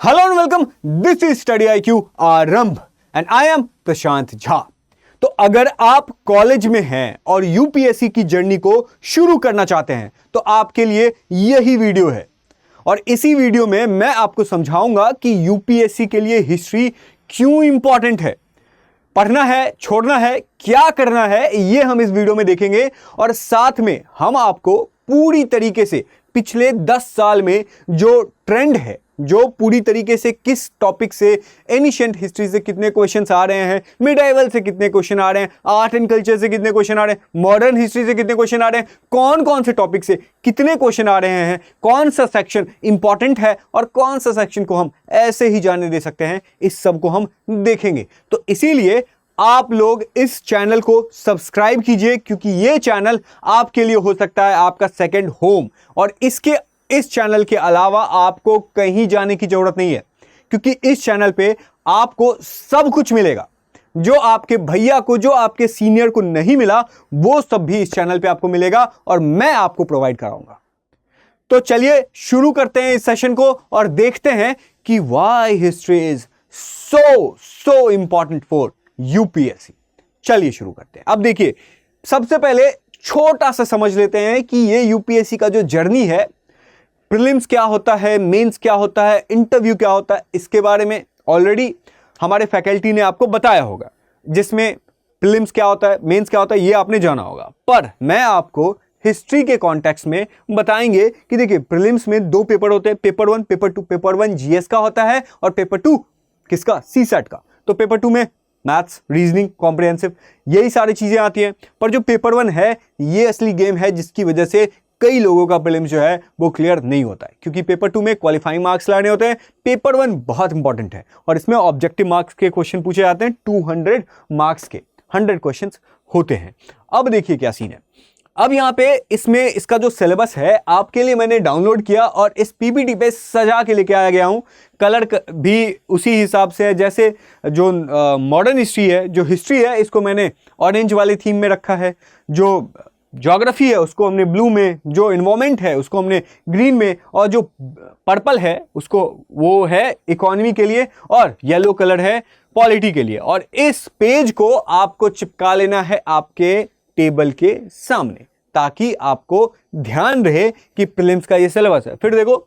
Hello and welcome, this is study IQ आरंभ and I am प्रशांत झा। तो अगर आप कॉलेज में हैं और यूपीएससी की जर्नी को शुरू करना चाहते हैं तो आपके लिए यही वीडियो है। और इसी वीडियो में मैं आपको समझाऊंगा कि यूपीएससी के लिए हिस्ट्री क्यों इंपॉर्टेंट है, पढ़ना है, छोड़ना है, क्या करना है, यह हम इस वीडियो में देखेंगे। और साथ में हम आपको पूरी तरीके से पिछले 10 साल में जो ट्रेंड है, जो पूरी तरीके से किस टॉपिक से, एनिशिएंट हिस्ट्री से कितने क्वेश्चंस आ रहे हैं, मिडाइवल से कितने क्वेश्चन आ रहे हैं, आर्ट एंड कल्चर से कितने क्वेश्चन आ रहे हैं, मॉडर्न हिस्ट्री से कितने क्वेश्चन आ रहे हैं, कौन कौन से टॉपिक से कितने क्वेश्चन आ रहे हैं, कौन सा सेक्शन इंपॉर्टेंट है और कौन सा सेक्शन को हम ऐसे ही जाने दे सकते हैं, इस सब को हम देखेंगे। तो इसीलिए आप लोग इस चैनल को सब्सक्राइब कीजिए, क्योंकि ये चैनल आपके लिए हो सकता है आपका सेकंड होम। और इस चैनल के अलावा आपको कहीं जाने की जरूरत नहीं है, क्योंकि इस चैनल पे आपको सब कुछ मिलेगा जो आपके भैया को, जो आपके सीनियर को नहीं मिला, वो सब भी इस चैनल पे आपको मिलेगा और मैं आपको प्रोवाइड कराऊंगा। तो चलिए शुरू करते हैं इस सेशन को और देखते हैं कि why history is so important for UPSC. चलिए शुरू करते हैं। अब देखिए, सबसे पहले छोटा सा समझ लेते हैं कि ये यूपीएससी का जो जर्नी है, प्रीलिम्स क्या होता है, मेंस क्या होता है, इंटरव्यू क्या होता है, इसके बारे में ऑलरेडी हमारे फैकल्टी ने आपको बताया होगा, जिसमें प्रीलिम्स क्या होता है, मेंस क्या होता है, ये आपने जाना होगा। पर मैं आपको हिस्ट्री के कॉन्टेक्स्ट में बताएंगे कि देखिए, प्रीलिम्स में 2 पेपर होते हैं, पेपर 1, पेपर 2। पेपर 1 जीएस का होता है और पेपर 2 किसका, सीसैट का। तो पेपर 2 में मैथ्स, रीजनिंग, कॉम्प्रिहेंसिव, यही सारी चीजें आती हैं। पर जो पेपर 1 है, ये असली गेम है, जिसकी वजह से कई लोगों का प्रीलिम्स जो है वो क्लियर नहीं होता है, क्योंकि पेपर 2 में क्वालिफाइंग मार्क्स लाने होते हैं। पेपर 1 बहुत इंपॉर्टेंट है और इसमें ऑब्जेक्टिव मार्क्स के क्वेश्चन पूछे जाते हैं। 200 मार्क्स के 100 क्वेश्चन होते हैं। अब देखिए क्या सीन है। अब यहाँ पे इसमें इसका जो सिलेबस है आपके लिए मैंने डाउनलोड किया और इस पीपीटी पे सजा के लेके आया गया हूँ। कलर भी उसी हिसाब से है, जैसे जो मॉडर्न हिस्ट्री है, जो हिस्ट्री है, इसको मैंने ऑरेंज वाले थीम में रखा है, जो ज्योग्राफी है उसको हमने ब्लू में, जो इन्वायरमेंट है उसको हमने ग्रीन में, और जो पर्पल है उसको, वो है इकोनॉमी के लिए, और येलो कलर है पॉलिटी के लिए। और इस पेज को आपको चिपका लेना है आपके टेबल के सामने, ताकि आपको ध्यान रहे कि प्रीलिम्स का ये सिलेबस है। फिर देखो,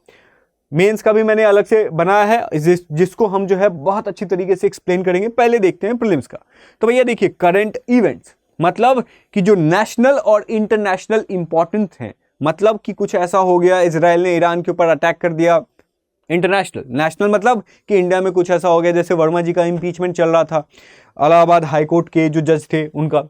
मेंस का भी मैंने अलग से बनाया है, जिसको हम जो है बहुत अच्छी तरीके से एक्सप्लेन करेंगे। पहले देखते हैं प्रीलिम्स का। तो भैया देखिए, करंट इवेंट्स मतलब कि जो नेशनल और इंटरनेशनल इंपॉर्टेंस हैं, मतलब कि कुछ ऐसा हो गया, इजराइल ने ईरान के ऊपर अटैक कर दिया। इंटरनेशनल, नेशनल मतलब कि इंडिया में कुछ ऐसा हो गया, जैसे वर्मा जी का इंपीचमेंट चल रहा था, इलाहाबाद हाईकोर्ट के जो जज थे उनका।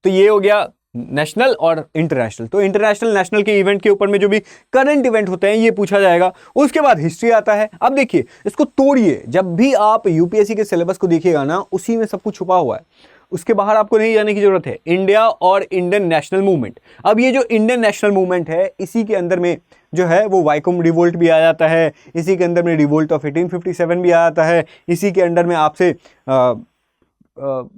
तो ये हो गया नेशनल और इंटरनेशनल। तो इंटरनेशनल, नेशनल के इवेंट के ऊपर में जो भी करंट इवेंट होते हैं ये पूछा जाएगा। उसके बाद हिस्ट्री आता है। अब देखिए, इसको तोड़िए, जब भी आप यूपीएससी के सिलेबस को देखिएगा ना, उसी में सब कुछ छुपा हुआ है, उसके बाहर आपको नहीं जाने की जरूरत है। इंडिया और इंडियन नेशनल मूवमेंट। अब ये जो इंडियन नेशनल मूवमेंट है, इसी के अंदर में जो है वो वाइकोम रिवोल्ट भी आ जाता है, इसी के अंदर में रिवोल्ट ऑफ 1857 भी आ जाता है, इसी के अंडर में आपसे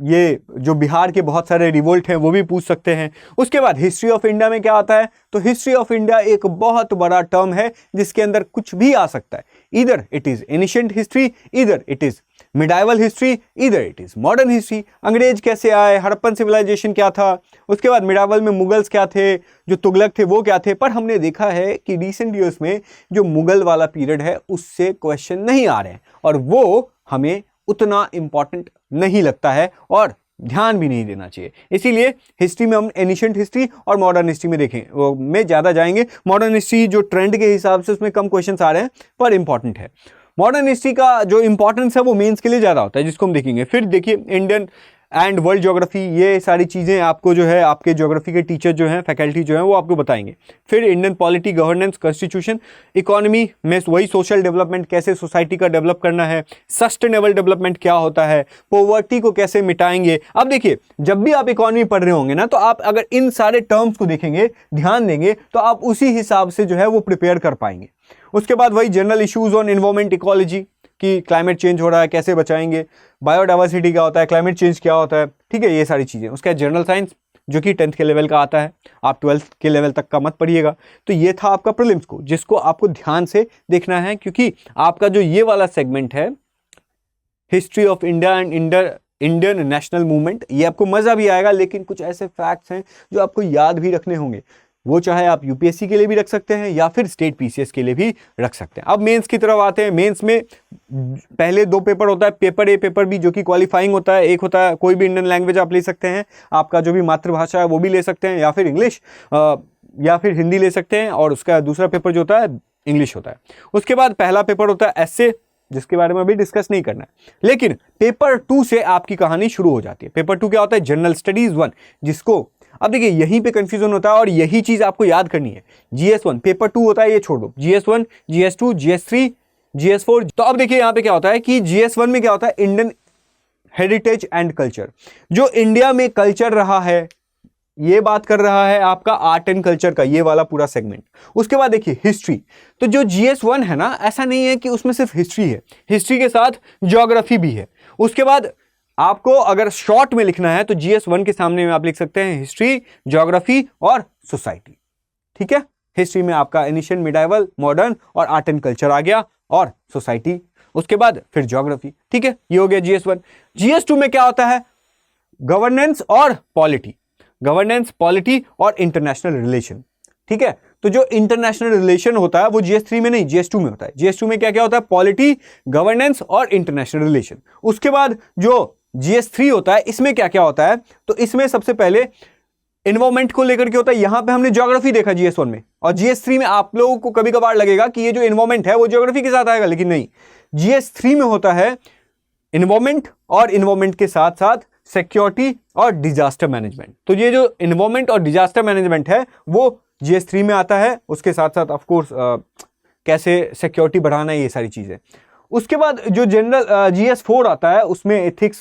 ये जो बिहार के बहुत सारे रिवोल्ट हैं वो भी पूछ सकते हैं। उसके बाद हिस्ट्री ऑफ इंडिया में क्या आता है, तो हिस्ट्री ऑफ इंडिया एक बहुत बड़ा टर्म है, जिसके अंदर कुछ भी आ सकता है। इधर इट इज एनिशिएंट हिस्ट्री, इधर इट इज मिडाइवल हिस्ट्री, इधर इट इज मॉडर्न हिस्ट्री। अंग्रेज कैसे आए, हड़प्पन सिविलाइजेशन क्या था, उसके बाद मिडाइवल में मुगल्स क्या थे, जो तुगलक थे वो क्या थे। पर हमने देखा है कि रिसेंट ईयर्स में जो मुगल वाला पीरियड है उससे क्वेश्चन नहीं आ रहे हैं, और वो हमें उतना इंपॉर्टेंट नहीं लगता है और ध्यान भी नहीं देना चाहिए। इसीलिए हिस्ट्री में हम एनिशिएंट हिस्ट्री और मॉडर्न हिस्ट्री में देखें, वो में ज़्यादा जाएंगे। मॉडर्न हिस्ट्री जो ट्रेंड के हिसाब से उसमें कम क्वेश्चंस आ रहे हैं, पर इंपॉर्टेंट है। मॉडर्न हिस्ट्री का जो इंपॉर्टेंस है वो मेंस के लिए ज़्यादा होता है, जिसको हम देखेंगे। फिर देखिए, इंडियन एंड वर्ल्ड ज्योग्राफी, ये सारी चीज़ें आपको जो है आपके ज्योग्राफी के टीचर जो हैं, फैकल्टी जो हैं, वो आपको बताएंगे। फिर Indian polity, governance, constitution, economy में वही सोशल डेवलपमेंट, कैसे सोसाइटी का डेवलप करना है, सस्टेनेबल डेवलपमेंट क्या होता है, पॉवर्टी को कैसे मिटाएंगे। अब देखिए, जब भी आप इकोनॉमी पढ़ रहे होंगे ना, तो आप अगर इन सारे टर्म्स को देखेंगे, ध्यान देंगे, तो आप उसी हिसाब से जो है वो प्रिपेयर कर पाएंगे। उसके बाद वही general issues on environment, ecology, कि क्लाइमेट चेंज हो रहा है, कैसे बचाएंगे, बायोडाइवर्सिटी क्या होता है, क्लाइमेट चेंज क्या होता है, ठीक है, ये सारी चीज़ें। उसके बाद जनरल साइंस, जो कि 10th के लेवल का आता है, आप 12th के लेवल तक का मत पढ़िएगा। तो ये था आपका प्रीलिम्स को, जिसको आपको ध्यान से देखना है, क्योंकि आपका जो ये वाला सेगमेंट है history of India and Indian national movement, ये आपको मजा भी आएगा, लेकिन कुछ ऐसे फैक्ट्स हैं जो आपको याद भी रखने होंगे। वो चाहे आप यूपीएससी के लिए भी रख सकते हैं या फिर स्टेट पीसीएस के लिए भी रख सकते हैं। अब मेंस की तरफ आते हैं। मेंस में पहले 2 पेपर होता है, पेपर ए पेपर बी, जो कि क्वालिफाइंग होता है। एक होता है कोई भी इंडियन लैंग्वेज आप ले सकते हैं, आपका जो भी मातृभाषा है वो भी ले सकते हैं, या फिर इंग्लिश या फिर हिंदी ले सकते हैं, और उसका दूसरा पेपर जो होता है इंग्लिश होता है। उसके बाद पहला पेपर होता है एस्से, जिसके बारे में अभी डिस्कस नहीं करना है। लेकिन पेपर 2 से आपकी कहानी शुरू हो जाती है। पेपर 2 क्या होता है? जनरल स्टडीज 1, जिसको अब देखिए यहीं पे कंफ्यूजन होता है और यही चीज आपको याद करनी है। GS1 पेपर 2 होता है, ये छोड़ दो। GS1, GS2, GS3, GS4। तो अब देखिए यहाँ पे क्या होता है कि GS1 में क्या होता है? इंडियन हेरिटेज एंड कल्चर, जो इंडिया में कल्चर रहा है, ये बात कर रहा है आपका आर्ट एंड कल्चर का ये वाला पूरा सेगमेंट। उसके बाद देखिए हिस्ट्री, तो जो GS1 है ना, ऐसा नहीं है कि उसमें सिर्फ हिस्ट्री है, हिस्ट्री के साथ ज्योग्राफी भी है। उसके बाद आपको अगर शॉर्ट में लिखना है तो GS1 के सामने में आप लिख सकते हैं हिस्ट्री, ज्योग्राफी और सोसाइटी। ठीक है, हिस्ट्री में आपका एनिशियंट, मिडाइवल, मॉडर्न और आर्ट एंड कल्चर आ गया, और सोसाइटी, उसके बाद फिर ज्योग्राफी। ठीक है, ये हो गया GS1। GS2 में क्या होता है? गवर्नेंस और पॉलिटी, गवर्नेंस, पॉलिटी और इंटरनेशनल रिलेशन। ठीक है, तो जो इंटरनेशनल रिलेशन होता है वो GS3 में नहीं, GS2 में होता है। GS2 में क्या क्या होता है? पॉलिटी, गवर्नेंस और इंटरनेशनल रिलेशन। उसके बाद जो GS3 होता है, इसमें क्या क्या होता है? तो इसमें सबसे पहले एनवायरमेंट को लेकर के होता है। यहां पे हमने ज्योग्राफी देखा GS1 में, और GS3 में आप लोगों को कभी कभार लगेगा कि ये जो एनवायरमेंट है वो ज्योग्राफी के साथ आएगा, लेकिन नहीं, GS3 में होता है एनवायरमेंट, और एनवायरमेंट के साथ साथ सिक्योरिटी और डिजास्टर मैनेजमेंट। तो ये जो एनवायरमेंट और डिजास्टर मैनेजमेंट है वो GS3 में आता है। उसके साथ साथ ऑफ कोर्स कैसे सिक्योरिटी बढ़ाना है, ये सारी चीजें। उसके बाद जो जनरल GS4 आता है, उसमें एथिक्स,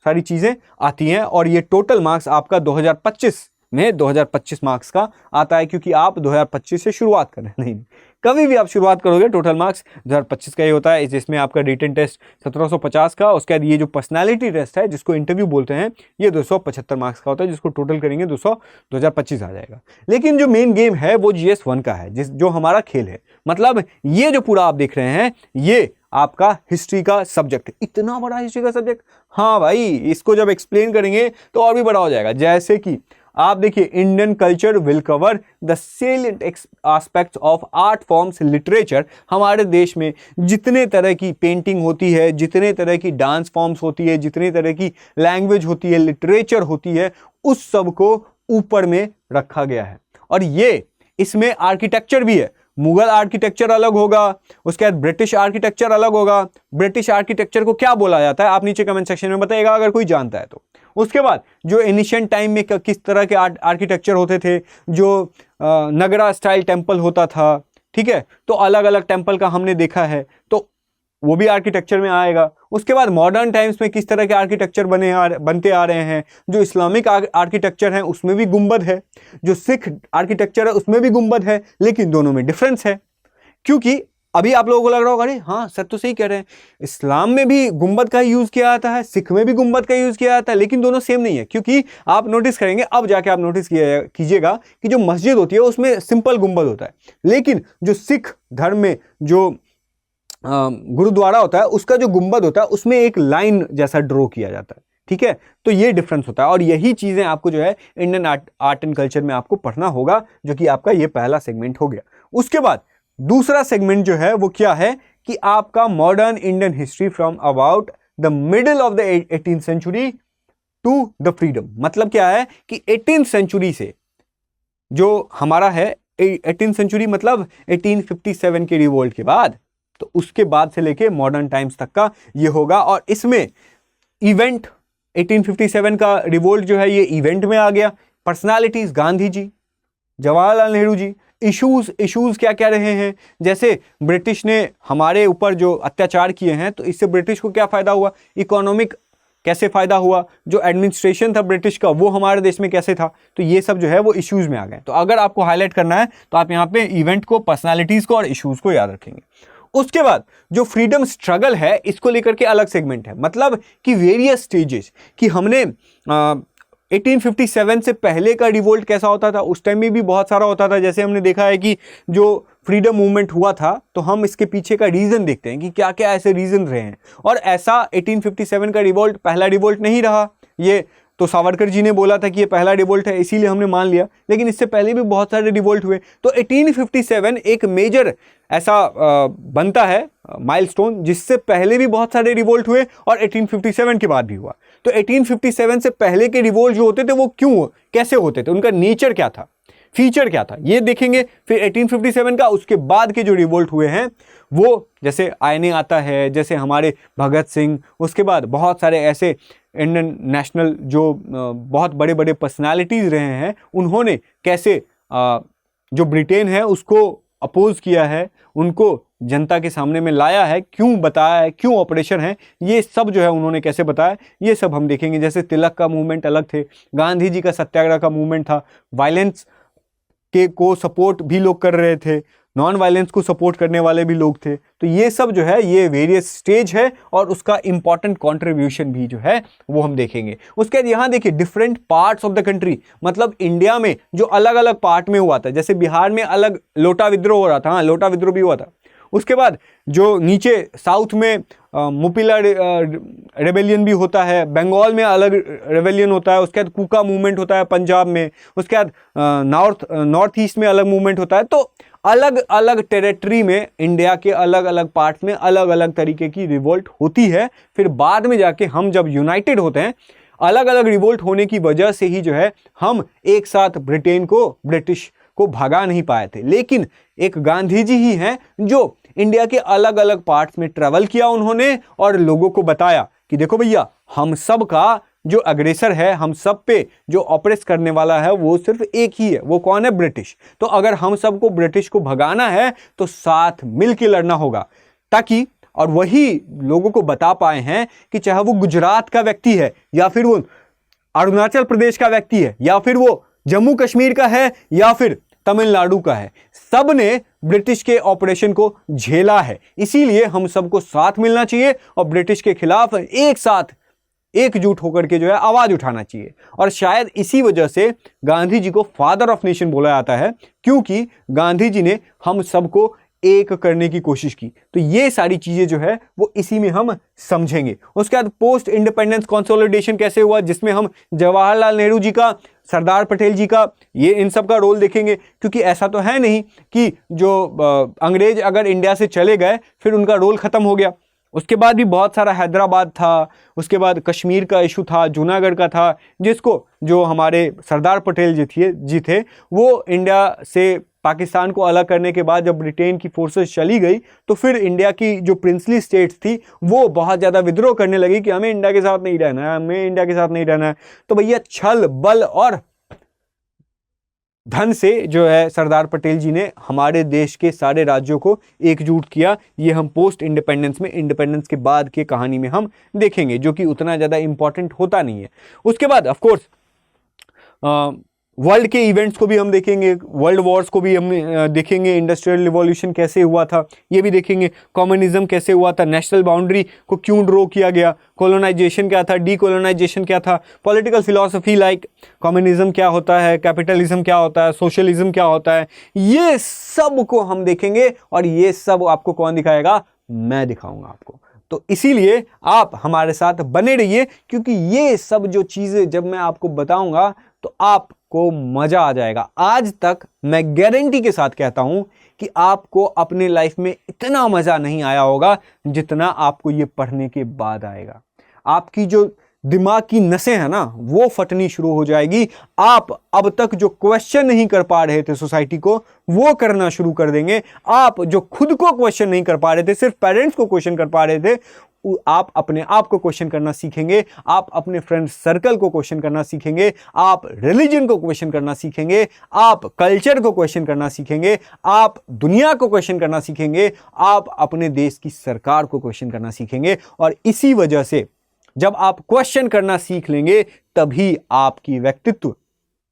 सारी चीजें आती हैं, और ये टोटल मार्क्स आपका 2025 में 2025 मार्क्स का आता है, क्योंकि आप 2025 से शुरुआत कर रहे हैं। नहीं, कभी भी आप शुरुआत करोगे टोटल मार्क्स 2025 का ही होता है, जिसमें आपका रिटन टेस्ट 1750 का, उसके बाद ये जो पर्सनालिटी टेस्ट है जिसको इंटरव्यू बोलते हैं, ये 275 मार्क्स का होता है, जिसको टोटल करेंगे 2025 आ जाएगा। लेकिन जो मेन गेम है वो GS1 का है, जो हमारा खेल है। मतलब ये जो पूरा आप देख रहे हैं, ये आपका हिस्ट्री का सब्जेक्ट, इतना बड़ा हिस्ट्री का सब्जेक्ट। हाँ भाई, इसको जब एक्सप्लेन करेंगे तो और भी बड़ा हो जाएगा। जैसे कि आप देखिए, Indian culture will cover the salient aspects of art forms, literature. हमारे देश में जितने तरह की पेंटिंग होती है, जितने तरह की डांस फॉर्म्स होती है, जितने तरह की लैंग्वेज होती है, लिटरेचर होती है, उस सब को ऊपर में रखा गया है। और ये इसमें आर्किटेक्चर भी है। मुगल आर्किटेक्चर अलग होगा, उसके बाद ब्रिटिश आर्किटेक्चर अलग होगा। ब्रिटिश आर्किटेक्चर को क्या बोला जाता है, आप नीचे कमेंट सेक्शन में बताइएगा अगर कोई जानता है तो। उसके बाद जो एनिशिएंट टाइम में किस तरह के आर्किटेक्चर होते थे, जो नगरा स्टाइल टेम्पल होता था, ठीक है, तो अलग अलग टेम्पल का हमने देखा है, तो वो भी आर्किटेक्चर में आएगा। उसके बाद मॉडर्न टाइम्स में किस तरह के आर्किटेक्चर बनते आ रहे हैं। जो इस्लामिक आर्किटेक्चर है उसमें भी गुंबद है, जो सिख आर्किटेक्चर है उसमें भी गुंबद है, लेकिन दोनों में डिफरेंस है। क्योंकि अभी आप लोगों को लग रहा होगा, अरे हाँ सर तो सही कह रहे हैं, इस्लाम में भी गुंबद का यूज किया जाता है, सिख में भी गुंबद का यूज किया जाता है, लेकिन दोनों सेम नहीं है। क्योंकि आप नोटिस करेंगे, अब जाके आप नोटिस कीजिएगा कि जो मस्जिद होती है उसमें सिंपल गुंबद होता है, लेकिन जो सिख धर्म में जो गुरुद्वारा होता है उसका जो गुंबद होता है उसमें एक लाइन जैसा ड्रॉ किया जाता है। ठीक है, तो ये डिफरेंस होता है, और यही चीजें आपको जो है इंडियन आर्ट एंड कल्चर में आपको पढ़ना होगा, जो कि आपका ये पहला सेगमेंट हो गया। उसके बाद दूसरा सेगमेंट जो है वो क्या है कि आपका modern Indian history from about the middle of the 18th century to the freedom. मतलब क्या है कि 18th सेंचुरी से जो हमारा है 18th सेंचुरी मतलब 1857 के रिवोल्ट के बाद, तो उसके बाद से लेके मॉडर्न टाइम्स तक का ये होगा। और इसमें इवेंट 1857 का रिवोल्ट जो है ये इवेंट में आ गया। पर्सनालिटीज गांधी जी, जवाहरलाल नेहरू जी। इश्यूज क्या क्या रहे हैं, जैसे ब्रिटिश ने हमारे ऊपर जो अत्याचार किए हैं, तो इससे ब्रिटिश को क्या फायदा हुआ, इकोनॉमिक कैसे फायदा हुआ, जो एडमिनिस्ट्रेशन था ब्रिटिश का वो हमारे देश में कैसे था, तो ये सब जो है वो इश्यूज में आ गए। तो अगर आपको हाईलाइट करना है तो आप यहाँ पे इवेंट को, पर्सनालिटीज को और इश्यूज को याद रखेंगे। उसके बाद जो फ्रीडम स्ट्रगल है इसको लेकर के अलग सेगमेंट है, मतलब कि वेरियस स्टेजेस कि हमने 1857 से पहले का रिवोल्ट कैसा होता था, उस टाइम में भी बहुत सारा होता था। जैसे हमने देखा है कि जो फ्रीडम मूवमेंट हुआ था, तो हम इसके पीछे का रीजन देखते हैं कि क्या क्या ऐसे रीजन रहे हैं। और ऐसा 1857 का रिवोल्ट पहला रिवोल्ट नहीं रहा। ये तो सावरकर जी ने बोला था कि ये पहला रिवोल्ट है, इसीलिए हमने मान लिया, लेकिन इससे पहले भी बहुत सारे रिवोल्ट हुए। तो 1857 एक मेजर ऐसा बनता है माइलस्टोन, जिससे पहले भी बहुत सारे रिवोल्ट हुए और 1857 के बाद भी हुआ। तो 1857 से पहले के रिवोल्ट जो होते थे वो क्यों, कैसे होते थे, उनका नेचर क्या था, फीचर क्या था, ये देखेंगे। फिर 1857 का उसके बाद के जो रिवोल्ट हुए हैं वो, जैसे आईएनए आता है, जैसे हमारे भगत सिंह, उसके बाद बहुत सारे ऐसे इंडियन नेशनल जो बहुत बड़े बड़े पर्सनालिटीज रहे हैं, उन्होंने कैसे जो ब्रिटेन है उसको अपोज किया है, उनको जनता के सामने में लाया है, क्यों बताया है, क्यों ऑपरेशन है, ये सब जो है उन्होंने कैसे बताया, ये सब हम देखेंगे। जैसे तिलक का मूवमेंट अलग थे, गांधी जी का सत्याग्रह का मूवमेंट था, वायलेंस के को सपोर्ट भी लोग कर रहे थे, नॉन वायलेंस को सपोर्ट करने वाले भी लोग थे। तो ये सब जो है ये वेरियस स्टेज है और उसका इंपॉर्टेंट कंट्रीब्यूशन भी जो है वो हम देखेंगे। उसके बाद यहाँ देखिए different parts of the country, मतलब इंडिया में जो अलग अलग पार्ट में हुआ था। जैसे बिहार में अलग लोटा विद्रोह हो रहा था, हाँ लोटा विद्रोह भी हुआ था। उसके बाद जो नीचे साउथ में मुपिला रेबेलियन भी होता है, बंगाल में अलग रेबेलियन होता है, उसके बाद कुका मूवमेंट होता है पंजाब में, उसके बाद नॉर्थ ईस्ट में अलग मूवमेंट होता है। तो अलग अलग टेरिटरी में इंडिया के अलग अलग पार्ट्स में अलग अलग तरीके की रिवोल्ट होती है। फिर बाद में जाके हम जब यूनाइटेड होते हैं, अलग अलग रिवोल्ट होने की वजह से ही जो है हम एक साथ ब्रिटिश को भगा नहीं पाए थे। लेकिन एक गांधी जी ही हैं जो इंडिया के अलग अलग पार्ट्स में ट्रेवल किया उन्होंने और लोगों को बताया कि देखो भैया, हम सब का जो अग्रेसर है, हम सब पे जो ऑपरेट करने वाला है वो सिर्फ एक ही है, वो कौन है, ब्रिटिश। तो अगर हम सबको ब्रिटिश को भगाना है तो साथ मिलकर लड़ना होगा, ताकि और वही लोगों को बता पाए हैं कि चाहे वो गुजरात का व्यक्ति है या फिर वो अरुणाचल प्रदेश का व्यक्ति है या फिर वो जम्मू कश्मीर का है या फिर तमिलनाडु का है, सब ने ब्रिटिश के ऑपरेशन को झेला है। इसीलिए हम सबको साथ मिलना चाहिए और ब्रिटिश के खिलाफ एक साथ एकजुट होकर के जो है आवाज उठाना चाहिए। और शायद इसी वजह से गांधी जी को फादर ऑफ नेशन बोला जाता है, क्योंकि गांधी जी ने हम सबको एक करने की कोशिश की। तो ये सारी चीजें जो है वो इसी में हम समझेंगे। उसके बाद पोस्ट इंडिपेंडेंस कंसोलिडेशन कैसे हुआ, जिसमें हम जवाहरलाल नेहरू जी का, सरदार पटेल जी का, ये इन सब का रोल देखेंगे। क्योंकि ऐसा तो है नहीं कि जो अंग्रेज अगर इंडिया से चले गए फिर उनका रोल खत्म हो गया। उसके बाद भी बहुत सारा हैदराबाद था, उसके बाद कश्मीर का इशू था, जूनागढ़ का था, जिसको जो हमारे सरदार पटेल जी थे वो इंडिया से पाकिस्तान को अलग करने के बाद जब ब्रिटेन की फोर्सेस चली गई तो फिर इंडिया की जो प्रिंसली स्टेट्स थी वो बहुत ज़्यादा विद्रोह करने लगी कि हमें इंडिया के साथ नहीं रहना है, हमें इंडिया के साथ नहीं रहना है। तो भैया छल बल और धन से जो है सरदार पटेल जी ने हमारे देश के सारे राज्यों को एकजुट किया। ये हम पोस्ट इंडिपेंडेंस में, इंडिपेंडेंस के बाद की कहानी में हम देखेंगे, जो कि उतना ज़्यादा इंपॉर्टेंट होता नहीं है। उसके बाद ऑफ कोर्स वर्ल्ड के इवेंट्स को भी हम देखेंगे, वर्ल्ड वॉर्स को भी हम देखेंगे, इंडस्ट्रियल रिवॉल्यूशन कैसे हुआ था ये भी देखेंगे, कम्युनिज्म कैसे हुआ था, नेशनल बाउंड्री को क्यों ड्रॉ किया गया, कॉलोनाइजेशन क्या था, डीकोलोनाइजेशन क्या था, पॉलिटिकल फिलॉसफी लाइक कम्युनिज्म क्या होता है, कैपिटलिज्म क्या होता है, सोशलिज्म क्या होता है, ये सब को हम देखेंगे। और ये सब आपको कौन दिखाएगा, मैं दिखाऊंगा आपको। तो इसीलिए आप हमारे साथ बने रहिए, क्योंकि ये सब जो चीज़ें जब मैं आपको बताऊंगा तो आपको मजा आ जाएगा। आज तक मैं गारंटी के साथ कहता हूं कि आपको अपने लाइफ में इतना मजा नहीं आया होगा जितना आपको ये पढ़ने के बाद आएगा। आपकी जो दिमाग की नसें हैं ना वो फटनी शुरू हो जाएगी। आप अब तक जो क्वेश्चन नहीं कर पा रहे थे सोसाइटी को वो करना शुरू कर देंगे। आप जो खुद को क्वेश्चन नहीं कर पा रहे थे, सिर्फ पेरेंट्स को क्वेश्चन कर पा रहे थे, आप अपने आप को क्वेश्चन करना सीखेंगे। आप अपने फ्रेंड सर्कल को क्वेश्चन करना सीखेंगे। आप रिलीजन को क्वेश्चन करना सीखेंगे। आप कल्चर को क्वेश्चन करना सीखेंगे। आप दुनिया को क्वेश्चन करना सीखेंगे। आप अपने देश की सरकार को क्वेश्चन करना सीखेंगे। और इसी वजह से जब आप क्वेश्चन करना सीख लेंगे तभी आपकी व्यक्तित्व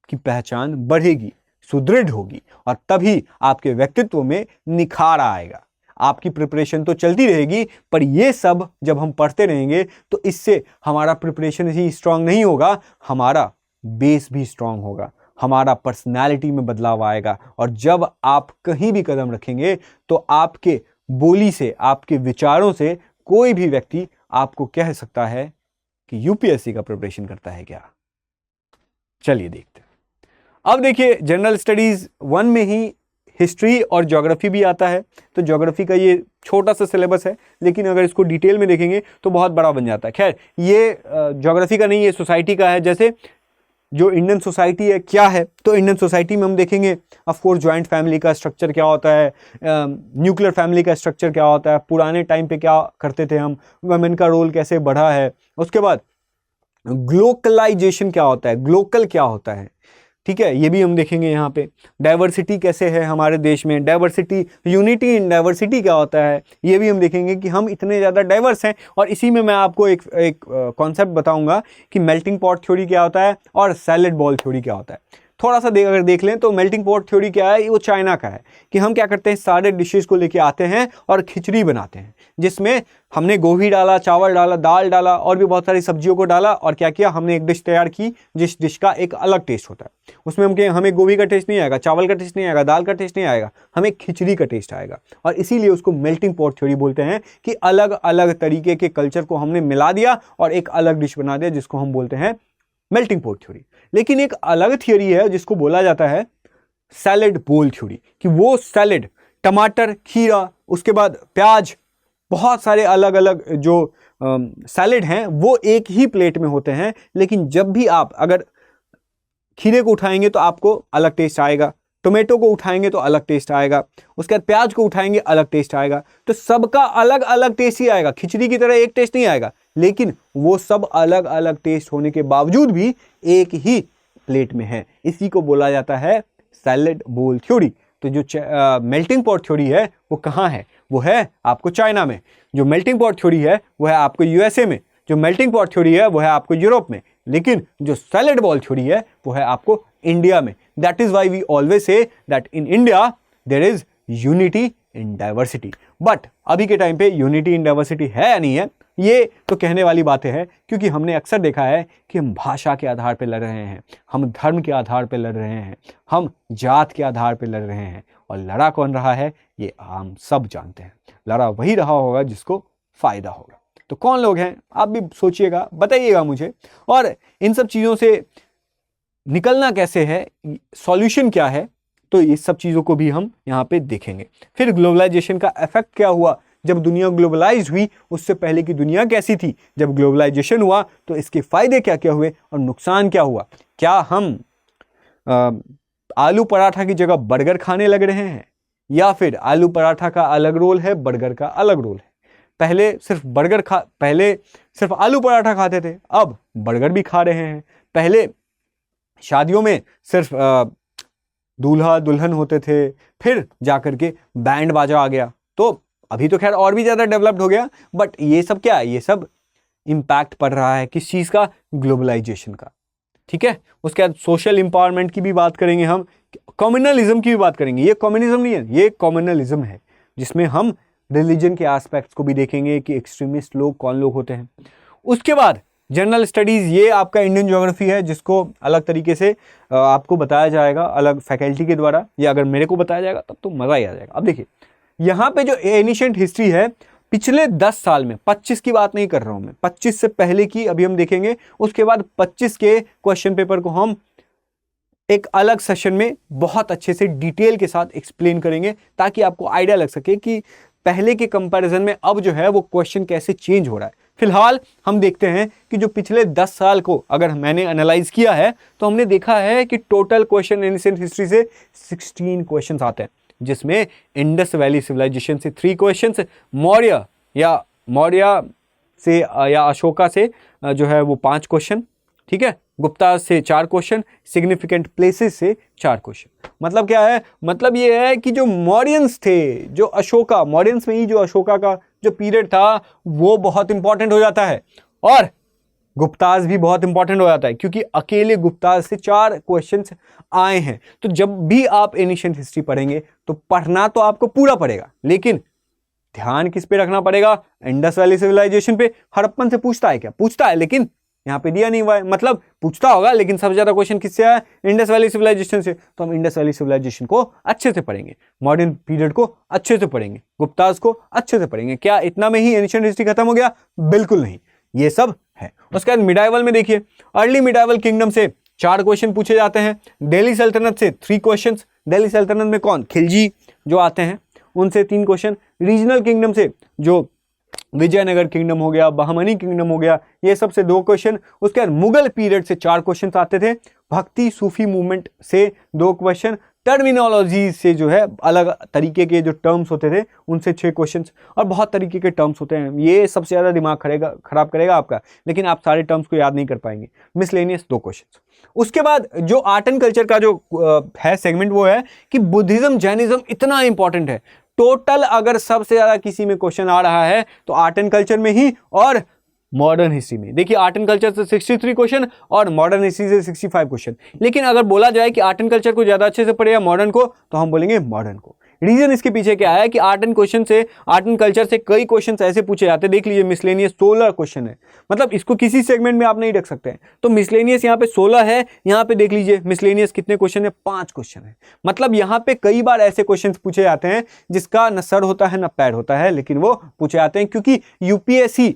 की पहचान बढ़ेगी, सुदृढ़ होगी, और तभी आपके व्यक्तित्व में निखार आएगा। आपकी प्रिपरेशन तो चलती रहेगी, पर ये सब जब हम पढ़ते रहेंगे तो इससे हमारा प्रिपरेशन ही स्ट्रांग नहीं होगा, हमारा बेस भी स्ट्रांग होगा, हमारा पर्सनालिटी में बदलाव आएगा। और जब आप कहीं भी कदम रखेंगे तो आपके बोली से, आपके विचारों से कोई भी व्यक्ति आपको कह सकता है कि यूपीएससी का प्रिपरेशन करता है क्या। चलिए देखते हैं। अब देखिए, जनरल स्टडीज 1 में ही हिस्ट्री और ज्योग्राफी भी आता है। तो ज्योग्राफी का ये छोटा सा सिलेबस है, लेकिन अगर इसको डिटेल में देखेंगे तो बहुत बड़ा बन जाता है। खैर, ये ज्योग्राफी का नहीं, ये सोसाइटी का है। जैसे जो इंडियन सोसाइटी है क्या है, तो इंडियन सोसाइटी में हम देखेंगे ऑफ कोर्स ज्वाइंट फैमिली का स्ट्रक्चर क्या होता है, न्यूक्लियर फैमिली का स्ट्रक्चर क्या होता है, पुराने टाइम पे क्या करते थे हम, वुमेन का रोल कैसे बढ़ा है। उसके बाद ग्लोकलाइजेशन क्या होता है, ग्लोकल क्या होता है, ठीक है, ये भी हम देखेंगे यहाँ पे। डाइवर्सिटी कैसे है हमारे देश में, डाइवर्सिटी, यूनिटी इन डाइवर्सिटी क्या होता है, ये भी हम देखेंगे कि हम इतने ज़्यादा डाइवर्स हैं। और इसी में मैं आपको एक कॉन्सेप्ट बताऊंगा कि मेल्टिंग पॉट थ्योरी क्या होता है और सैलेड बॉल थ्योरी क्या होता है। थोड़ा सा अगर देख लें तो मेल्टिंग पॉट थ्योरी क्या है, वो चाइना का है कि हम क्या करते हैं, सारे डिशेस को लेके आते हैं और खिचड़ी बनाते हैं, जिसमें हमने गोभी डाला, चावल डाला, दाल डाला और भी बहुत सारी सब्जियों को डाला, और क्या किया, हमने एक डिश तैयार की जिस डिश का एक अलग टेस्ट होता है। उसमें हमें गोभी का टेस्ट नहीं आएगा, चावल का टेस्ट नहीं आएगा, दाल का टेस्ट नहीं आएगा, हमें खिचड़ी का टेस्ट आएगा। और इसीलिए उसको मेल्टिंग पॉट थ्योरी बोलते हैं कि अलग अलग तरीके के कल्चर को हमने मिला दिया और एक अलग डिश बना दिया, जिसको हम बोलते हैं मेल्टिंग पॉट थ्योरी। लेकिन एक अलग थ्योरी है जिसको बोला जाता है सैलेड बोल थ्योरी, कि वो सैलेड, टमाटर, खीरा, उसके बाद प्याज, बहुत सारे अलग अलग जो सैलेड हैं वो एक ही प्लेट में होते हैं। लेकिन जब भी आप अगर खीरे को उठाएंगे तो आपको अलग टेस्ट आएगा, टोमेटो को उठाएंगे तो अलग टेस्ट आएगा, उसके बाद प्याज को उठाएंगे अलग टेस्ट आएगा। तो सबका अलग अलग टेस्ट ही आएगा, खिचड़ी की तरह एक टेस्ट नहीं आएगा। लेकिन वो सब अलग अलग टेस्ट होने के बावजूद भी एक ही प्लेट में है। इसी को बोला जाता है सैलेड बोल थ्योरी। तो जो मेल्टिंग पॉट थ्योरी है वो कहाँ है, वो है आपको चाइना में। जो मेल्टिंग पॉट थ्योरी है वो है आपको यूएसए में। जो मेल्टिंग पॉट थ्योरी है वो है आपको यूरोप में। लेकिन जो सैलेड बॉल थ्योरी है वो है आपको इंडिया में। That is why we always say that in India there is unity in diversity. But अभी के टाइम पे यूनिटी इन डाइवर्सिटी है या नहीं है, ये तो कहने वाली बातें हैं, क्योंकि हमने अक्सर देखा है कि हम भाषा के आधार पर लड़ रहे हैं, हम धर्म के आधार पर लड़ रहे हैं, हम जात के आधार पर लड़ रहे हैं। और लड़ा कौन रहा है ये हम सब जानते हैं, लड़ा वही रहा होगा जिसको फायदा होगा। तो कौन लोग हैं आप भी सोचिएगा, बताइएगा मुझे। और इन सब चीज़ों से निकलना कैसे है, सॉल्यूशन क्या है, तो ये सब चीज़ों को भी हम यहाँ पे देखेंगे। फिर ग्लोबलाइजेशन का इफेक्ट क्या हुआ, जब दुनिया ग्लोबलाइज हुई उससे पहले की दुनिया कैसी थी, जब ग्लोबलाइजेशन हुआ तो इसके फायदे क्या क्या हुए और नुकसान क्या हुआ। क्या हम आलू पराठा की जगह बर्गर खाने लग रहे हैं, या फिर आलू पराठा का अलग रोल है, बर्गर का अलग रोल है। पहले सिर्फ आलू पराठा खाते थे, अब बर्गर भी खा रहे हैं। पहले शादियों में सिर्फ दूल्हा दुल्हन होते थे, फिर जाकर के बैंड बाजा आ गया। तो अभी तो खैर और भी ज़्यादा डेवलप्ड हो गया, बट ये सब क्या है, ये सब इम्पैक्ट पड़ रहा है किस चीज़ का, ग्लोबलाइजेशन का। ठीक है, उसके बाद सोशल एम्पावरमेंट की भी बात करेंगे हम, कम्युनलिज्म की भी बात करेंगे। ये कम्युनिज्म नहीं है, ये कम्युनलिज्म है, जिसमें हम रिलीजन के एस्पेक्ट्स को भी देखेंगे कि एक्सट्रीमिस्ट लोग कौन लोग होते हैं। उसके बाद जनरल स्टडीज़, ये आपका इंडियन ज्योग्राफी है, जिसको अलग तरीके से आपको बताया जाएगा अलग फैकल्टी के द्वारा, या अगर मेरे को बताया जाएगा तब तो मज़ा ही आ जाएगा। अब देखिए यहाँ पे जो एनिशिएंट हिस्ट्री है पिछले 10 साल में, 25 की बात नहीं कर रहा हूँ मैं, 25 से पहले की अभी हम देखेंगे। उसके बाद 25 के क्वेश्चन पेपर को हम एक अलग सेशन में बहुत अच्छे से डिटेल के साथ एक्सप्लेन करेंगे, ताकि आपको आइडिया लग सके कि पहले के कंपैरिजन में अब जो है वो क्वेश्चन कैसे चेंज हो रहा है। फिलहाल हम देखते हैं कि जो पिछले 10 साल को अगर मैंने एनालाइज किया है तो हमने देखा है कि टोटल क्वेश्चन एनिशिएंट हिस्ट्री से 16 क्वेश्चन आते हैं, जिसमें इंडस वैली सिविलाइजेशन से 3 क्वेश्चंस, मौर्य से या अशोका से जो है वो 5 क्वेश्चन, ठीक है, गुप्ता से 4 क्वेश्चन, सिग्निफिकेंट प्लेसेस से 4 क्वेश्चन। मतलब क्या है, मतलब ये है कि जो मौर्यंस थे, जो अशोका, मौर्यंस में ही जो अशोका का जो पीरियड था वो बहुत इंपॉर्टेंट हो जाता है, और गुप्ताज भी बहुत इंपॉर्टेंट हो जाता है, क्योंकि अकेले गुप्ताज से 4 क्वेश्चंस आए हैं। तो जब भी आप एनिशिएंट हिस्ट्री पढ़ेंगे तो पढ़ना तो आपको पूरा पड़ेगा, लेकिन ध्यान किस पे रखना पड़ेगा, इंडस वैली सिविलाइजेशन पे। हड़प्पन से पूछता है क्या, पूछता है, लेकिन यहाँ पे दिया नहीं हुआ है, मतलब पूछता होगा लेकिन सबसे ज्यादा क्वेश्चन किससे आया, इंडस वैली सिविलाइजेशन से। तो हम इंडस वैली सिविलाइजेशन को अच्छे से पढ़ेंगे, मॉडर्न पीरियड को अच्छे से पढ़ेंगे, गुप्ताज को अच्छे से पढ़ेंगे। क्या इतना में ही एंशिएंट हिस्ट्री खत्म हो गया? बिल्कुल नहीं, ये सब है। उसके बाद मिडाइवल में देखिए, अर्ली मिडाइवल किंगडम से 4 क्वेश्चन पूछे जाते हैं, दिल्ली सल्तनत से 3 क्वेश्चन, दिल्ली सल्तनत में कौन, खिलजी जो आते हैं उनसे 3 क्वेश्चन, रीजनल किंगडम से जो विजयनगर किंगडम हो गया, बहमनी किंगडम हो गया, ये सब से 2 क्वेश्चन। उसके बाद मुगल पीरियड से 4 क्वेश्चन आते थे, भक्ति सूफी मूवमेंट से 2 क्वेश्चन, टर्मिनोलॉजी से जो है अलग तरीके के जो टर्म्स होते थे उनसे 6 क्वेश्चंस, और बहुत तरीके के टर्म्स होते हैं, ये सबसे ज़्यादा दिमाग खराब करेगा आपका, लेकिन आप सारे टर्म्स को याद नहीं कर पाएंगे। Miscellaneous 2 questions. उसके बाद जो आर्ट एंड कल्चर का जो है सेगमेंट, वो है कि बुद्धिज्म जैनिज्म इतना इंपॉर्टेंट है। टोटल अगर सबसे ज़्यादा किसी में क्वेश्चन आ रहा है तो आर्ट एंड कल्चर में ही और मॉडर्न हिस्ट्री में। देखिए आर्ट एंड कल्चर से 63 क्वेश्चन और मॉडर्न हिस्ट्री से 65 क्वेश्चन, लेकिन अगर बोला जाए कि आर्ट एंड कल्चर को ज़्यादा अच्छे से पढ़े या मॉडर्न को, तो हम बोलेंगे मॉडर्न को। रीजन इसके पीछे क्या है कि आर्ट एंड कल्चर से कई क्वेश्चन ऐसे पूछे जाते हैं। देख लीजिए मिसलेनियस 16 क्वेश्चन है, मतलब इसको किसी सेगमेंट में आप नहीं रख सकते हैं। तो मिसलेनियस यहाँ पे 16 है, यहाँ पे देख लीजिए मिसलेनियस कितने क्वेश्चन है, 5 क्वेश्चन है। मतलब यहाँ पे कई बार ऐसे क्वेश्चन पूछे जाते हैं जिसका न सर होता है न पैर होता है, लेकिन वो पूछे जाते हैं क्योंकि यूपीएससी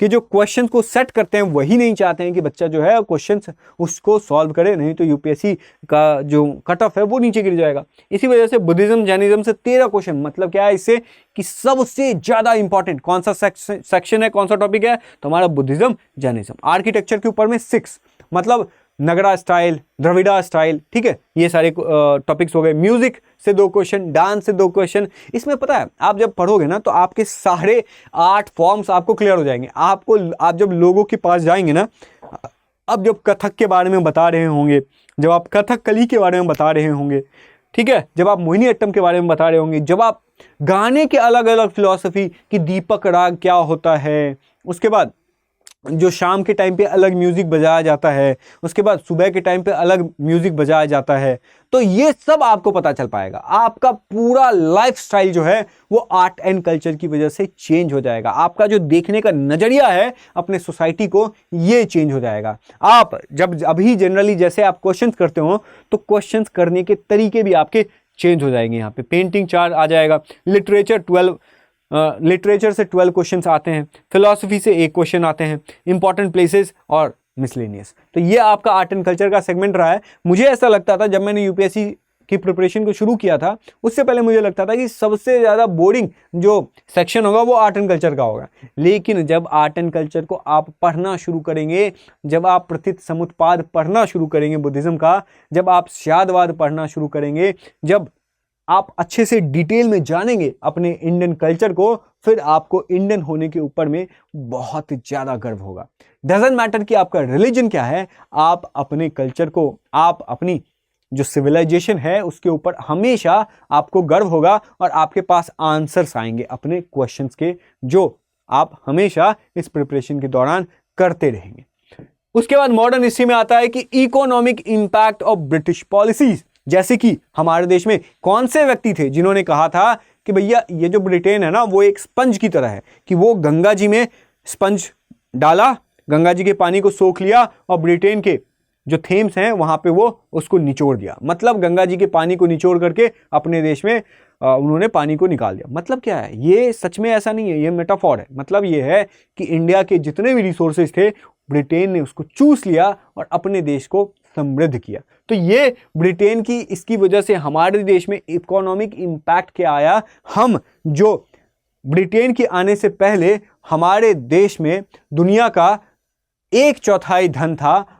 कि जो क्वेश्चन को सेट करते हैं वही नहीं चाहते हैं कि बच्चा जो है क्वेश्चन उसको सॉल्व करे, नहीं तो यूपीएससी का जो कट ऑफ है वो नीचे गिर जाएगा। इसी वजह से बुद्धिज्म जैनिज्म से 13 क्वेश्चन, मतलब क्या है इससे कि सबसे ज्यादा इंपॉर्टेंट कौन सा सेक्शन है, कौन सा टॉपिक है, तो हमारा बुद्धिज्म जैनिज्म। आर्किटेक्चर के ऊपर में 6, मतलब नगरा स्टाइल, द्रविड़ा स्टाइल, ठीक है, ये सारे टॉपिक्स हो गए। म्यूजिक से 2 क्वेश्चन, डांस से 2 क्वेश्चन। इसमें पता है आप जब पढ़ोगे ना तो आपके सारे 8 फॉर्म्स आपको क्लियर हो जाएंगे। आप जब लोगों के पास जाएंगे ना, अब जब कथक के बारे में बता रहे होंगे, जब आप कथकली के बारे में बता रहे होंगे, ठीक है, जब आप मोहिनीअट्टम के बारे में बता रहे होंगे, जब आप गाने के अलग अलग फिलॉसफी कि दीपक राग क्या होता है, उसके बाद जो शाम के टाइम पे अलग म्यूजिक बजाया जाता है, उसके बाद सुबह के टाइम पे अलग म्यूजिक बजाया जाता है, तो ये सब आपको पता चल पाएगा। आपका पूरा लाइफस्टाइल जो है वो आर्ट एंड कल्चर की वजह से चेंज हो जाएगा। आपका जो देखने का नजरिया है अपने सोसाइटी को, ये चेंज हो जाएगा। आप जब अभी जनरली जैसे आप क्वेश्चंस करते हो तो क्वेश्चंस करने के तरीके भी आपके चेंज हो जाएंगे। यहाँ पे पेंटिंग 4 आ जाएगा, लिटरेचर से 12 क्वेश्चंस आते हैं, फिलॉसफी से 1 क्वेश्चन आते हैं, इंपॉर्टेंट प्लेसेस और मिसलेनियस। तो ये आपका आर्ट एंड कल्चर का सेगमेंट रहा है। मुझे ऐसा लगता था जब मैंने यूपीएससी की प्रिपरेशन को शुरू किया था, उससे पहले मुझे लगता था कि सबसे ज़्यादा बोरिंग जो सेक्शन होगा वो आर्ट एंड कल्चर का होगा। लेकिन जब आर्ट एंड कल्चर को आप पढ़ना शुरू करेंगे, जब आप प्रथित समुत्पाद पढ़ना शुरू करेंगे बुद्धिज्म का, जब आप शादवाद पढ़ना शुरू करेंगे, जब आप अच्छे से डिटेल में जानेंगे अपने इंडियन कल्चर को, फिर आपको इंडियन होने के ऊपर में बहुत ज़्यादा गर्व होगा। डजंट मैटर कि आपका रिलीजन क्या है, आप अपने कल्चर को, आप अपनी जो सिविलाइजेशन है उसके ऊपर हमेशा आपको गर्व होगा और आपके पास आंसर्स आएंगे अपने क्वेश्चंस के, जो आप हमेशा इस प्रिपरेशन के दौरान करते रहेंगे। उसके बाद मॉडर्न हिस्ट्री में आता है कि economic impact of British policies, जैसे कि हमारे देश में कौन से व्यक्ति थे जिन्होंने कहा था कि भैया ये जो ब्रिटेन है ना वो एक स्पंज की तरह है, कि वो गंगा जी में स्पंज डाला, गंगा जी के पानी को सोख लिया और ब्रिटेन के जो थेम्स हैं वहां पे वो उसको निचोड़ दिया। मतलब गंगा जी के पानी को निचोड़ करके अपने देश में उन्होंने पानी को निकाल दिया। मतलब क्या है, ये सच में ऐसा नहीं है, ये मेटाफॉर है। मतलब ये है कि इंडिया के जितने भी रिसोर्सेज थे ब्रिटेन ने उसको चूस लिया और अपने देश को समृद्ध किया। तो ये ब्रिटेन की, इसकी वजह से हमारे देश में इकोनॉमिक इंपैक्ट क्या आया, हम जो ब्रिटेन के आने से पहले हमारे देश में दुनिया का 1/4 धन था,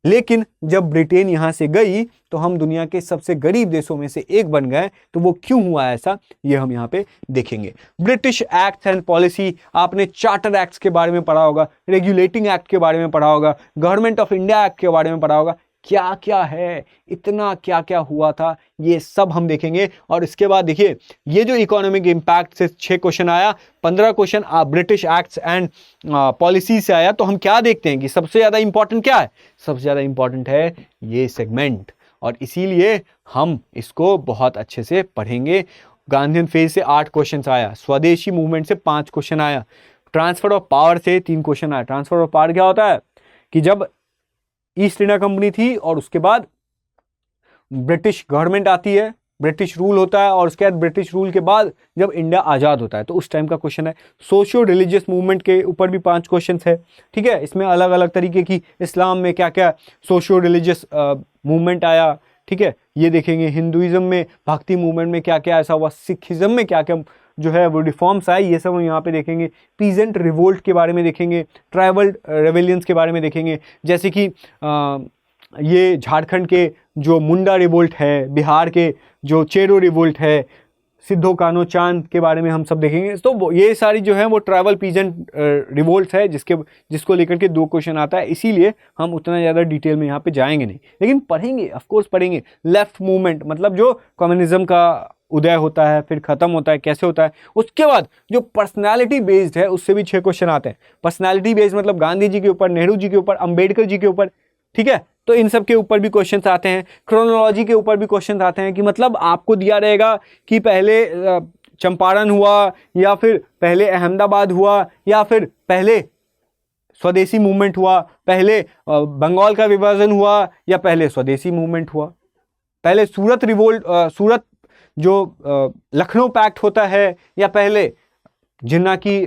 लेकिन जब ब्रिटेन यहां से गई तो हम दुनिया के सबसे गरीब देशों में से एक बन गए। तो वो क्यों हुआ ऐसा, ये हम यहाँ पे देखेंगे। ब्रिटिश एक्ट एंड पॉलिसी, आपने चार्टर एक्ट्स के बारे में पढ़ा होगा, रेगुलेटिंग एक्ट के बारे में पढ़ा होगा, गवर्नमेंट ऑफ इंडिया एक्ट के बारे में पढ़ा होगा। क्या क्या है, इतना क्या क्या हुआ था, ये सब हम देखेंगे। और इसके बाद देखिए ये जो इकोनॉमिक इंपैक्ट से 6 क्वेश्चन आया, 15 question British acts and policy से आया। तो हम क्या देखते हैं कि सबसे ज़्यादा इंपॉर्टेंट क्या है, सबसे ज़्यादा इंपॉर्टेंट है ये सेगमेंट, और इसीलिए हम इसको बहुत अच्छे से पढ़ेंगे। गांधीयन फेज से 8 क्वेश्चन आया, स्वदेशी मूवमेंट से 5 क्वेश्चन आया, ट्रांसफर ऑफ पावर से 3 क्वेश्चन आए। ट्रांसफर ऑफ पावर क्या होता है कि जब ईस्ट इंडिया कंपनी थी और उसके बाद ब्रिटिश गवर्नमेंट आती है, ब्रिटिश रूल होता है, और उसके बाद ब्रिटिश रूल के बाद जब इंडिया आज़ाद होता है, तो उस टाइम का क्वेश्चन है। सोशियो रिलीजियस मूवमेंट के ऊपर भी 5 क्वेश्चन है, ठीक है। इसमें अलग अलग तरीके की इस्लाम में क्या क्या सोशियो रिलीजियस मूवमेंट आया, ठीक है, ये देखेंगे। हिंदुइज्म में भक्ति मूवमेंट में क्या क्या ऐसा हुआ, सिखिज्म में क्या क्या जो है वो रिफॉर्म्स आए, ये सब हम यहाँ पे देखेंगे। पीजेंट रिवोल्ट के बारे में देखेंगे, ट्राइबल रेवेलियंस के बारे में देखेंगे, जैसे कि ये झारखंड के जो मुंडा रिवोल्ट है, बिहार के जो चेरो रिवोल्ट है, सिद्धो कान्हो चांद के बारे में हम सब देखेंगे। तो ये सारी जो है वो ट्राइबल पीजेंट रिवोल्ट है, जिसको लेकर के 2 क्वेश्चन आता है, इसीलिए हम उतना ज़्यादा डिटेल में यहाँ पे जाएंगे नहीं, लेकिन पढ़ेंगे, ऑफकोर्स पढ़ेंगे। लेफ्ट मूवमेंट मतलब जो कम्युनिज्म का उदय होता है, फिर खत्म होता है, कैसे होता है। उसके बाद जो पर्सनालिटी बेस्ड है, उससे भी 6 क्वेश्चन आते हैं। पर्सनालिटी बेस्ड मतलब गांधी जी के ऊपर, नेहरू जी के ऊपर, अंबेडकर जी के ऊपर, ठीक है, तो इन सब के ऊपर भी क्वेश्चंस आते हैं। क्रोनोलॉजी के ऊपर भी क्वेश्चंस आते हैं कि मतलब आपको दिया रहेगा कि पहले चंपारण हुआ, या फिर पहले अहमदाबाद हुआ, या फिर पहले स्वदेशी मूवमेंट हुआ, पहले बंगाल का विभाजन हुआ, या पहले स्वदेशी मूवमेंट हुआ, पहले सूरत रिवोल्ट, सूरत जो लखनऊ पैक्ट होता है, या पहले जिन्ना की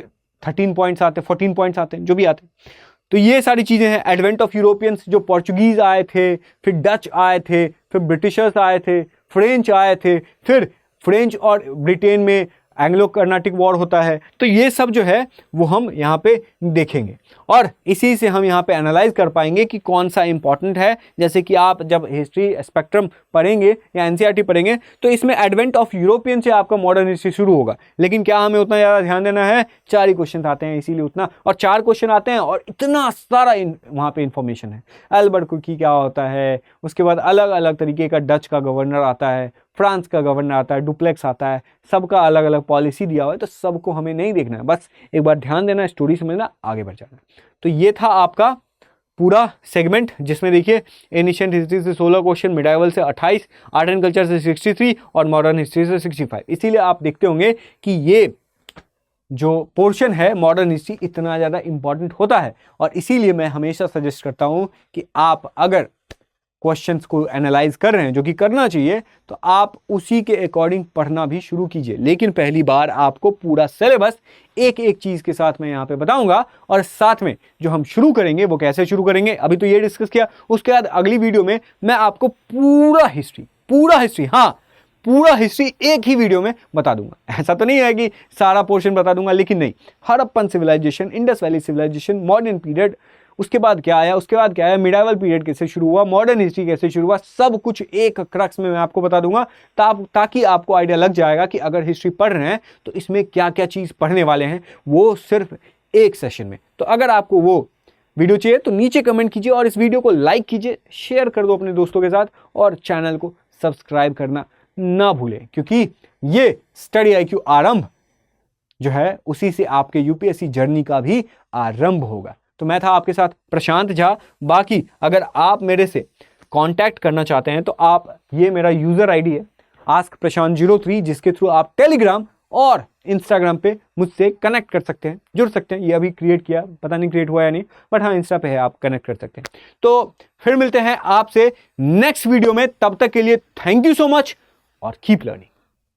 13 पॉइंट्स आते, 14 पॉइंट्स आते हैं, जो भी आते हैं। तो ये सारी चीज़ें हैं। एडवेंट ऑफ यूरोपियंस, जो पोर्चुगीज आए थे, फिर डच आए थे, फिर ब्रिटिशर्स आए थे, फ्रेंच आए थे, फिर फ्रेंच और ब्रिटेन में एंग्लो कर्नाटिक वॉर होता है। तो ये सब जो है वो हम यहाँ पे देखेंगे, और इसी से हम यहाँ पे एनालाइज कर पाएंगे कि कौन सा इंपॉर्टेंट है। जैसे कि आप जब हिस्ट्री स्पेक्ट्रम पढ़ेंगे या एनसीईआरटी पढ़ेंगे, तो इसमें एडवेंट ऑफ यूरोपियन से आपका मॉडर्न हिस्ट्री शुरू होगा, लेकिन क्या हमें उतना ज़्यादा ध्यान देना है? 4 ही क्वेश्चन आते हैं, इसीलिए उतना, और 4 क्वेश्चन आते हैं और इतना सारा वहाँ पे इंफॉर्मेशन है। एल्बर्ट कुकी क्या होता है, उसके बाद अलग अलग तरीके का डच का गवर्नर आता है, फ्रांस का गवर्नर आता है, डुप्लेक्स आता है, सबका अलग अलग पॉलिसी दिया हुआ है। तो सबको हमें नहीं देखना है, बस एक बार ध्यान देना, स्टोरी समझना, आगे बढ़ जाना। तो ये था आपका पूरा सेगमेंट, जिसमें देखिए एनिशिएंट हिस्ट्री से 16 क्वेश्चन, मिडाइवल से 28, आर्ट एंड कल्चर से 63 और मॉडर्न हिस्ट्री से 65। इसीलिए आप देखते होंगे कि ये जो पोर्शन है मॉडर्न हिस्ट्री इतना ज़्यादा इंपॉर्टेंट होता है, और इसीलिए मैं हमेशा सजेस्ट करता हूँ कि आप अगर क्वेश्चंस को एनालाइज कर रहे हैं, जो कि करना चाहिए, तो आप उसी के अकॉर्डिंग पढ़ना भी शुरू कीजिए। लेकिन पहली बार आपको पूरा सिलेबस एक एक चीज के साथ मैं यहाँ पे बताऊंगा, और साथ में जो हम शुरू करेंगे वो कैसे शुरू करेंगे अभी तो ये डिस्कस किया। उसके बाद अगली वीडियो में मैं आपको पूरा हिस्ट्री हाँ पूरा हिस्ट्री एक ही वीडियो में बता दूंगा। ऐसा तो नहीं है कि सारा पोर्शन बता दूंगा, लेकिन नहीं, Harappan civilization, Indus valley civilization, modern period, उसके बाद क्या आया, मिडाइवल पीरियड कैसे शुरू हुआ, मॉडर्न हिस्ट्री कैसे शुरू हुआ, सब कुछ एक क्रक्स में मैं आपको बता दूंगा, ताकि आपको आइडिया लग जाएगा कि अगर हिस्ट्री पढ़ रहे हैं तो इसमें क्या क्या चीज पढ़ने वाले हैं, वो सिर्फ एक सेशन में। तो अगर आपको वो वीडियो चाहिए तो नीचे कमेंट कीजिए, और इस वीडियो को लाइक कीजिए, शेयर कर दो अपने दोस्तों के साथ, और चैनल को सब्सक्राइब करना ना भूलें, क्योंकि ये स्टडी IQ आरंभ जो है उसी से आपके यूपीएससी जर्नी का भी आरंभ होगा। तो मैं था आपके साथ प्रशांत झा। बाकी अगर आप मेरे से कांटेक्ट करना चाहते हैं तो आप, ये मेरा यूजर आईडी है आस्क प्रशांत 03, जिसके थ्रू आप टेलीग्राम और इंस्टाग्राम पे मुझसे कनेक्ट कर सकते हैं, जुड़ सकते हैं। ये अभी क्रिएट किया, पता नहीं क्रिएट हुआ या नहीं, बट हाँ इंस्टा पे है, आप कनेक्ट कर सकते हैं। तो फिर मिलते हैं आपसे नेक्स्ट वीडियो में, तब तक के लिए थैंक यू सो मच और कीप लर्निंग।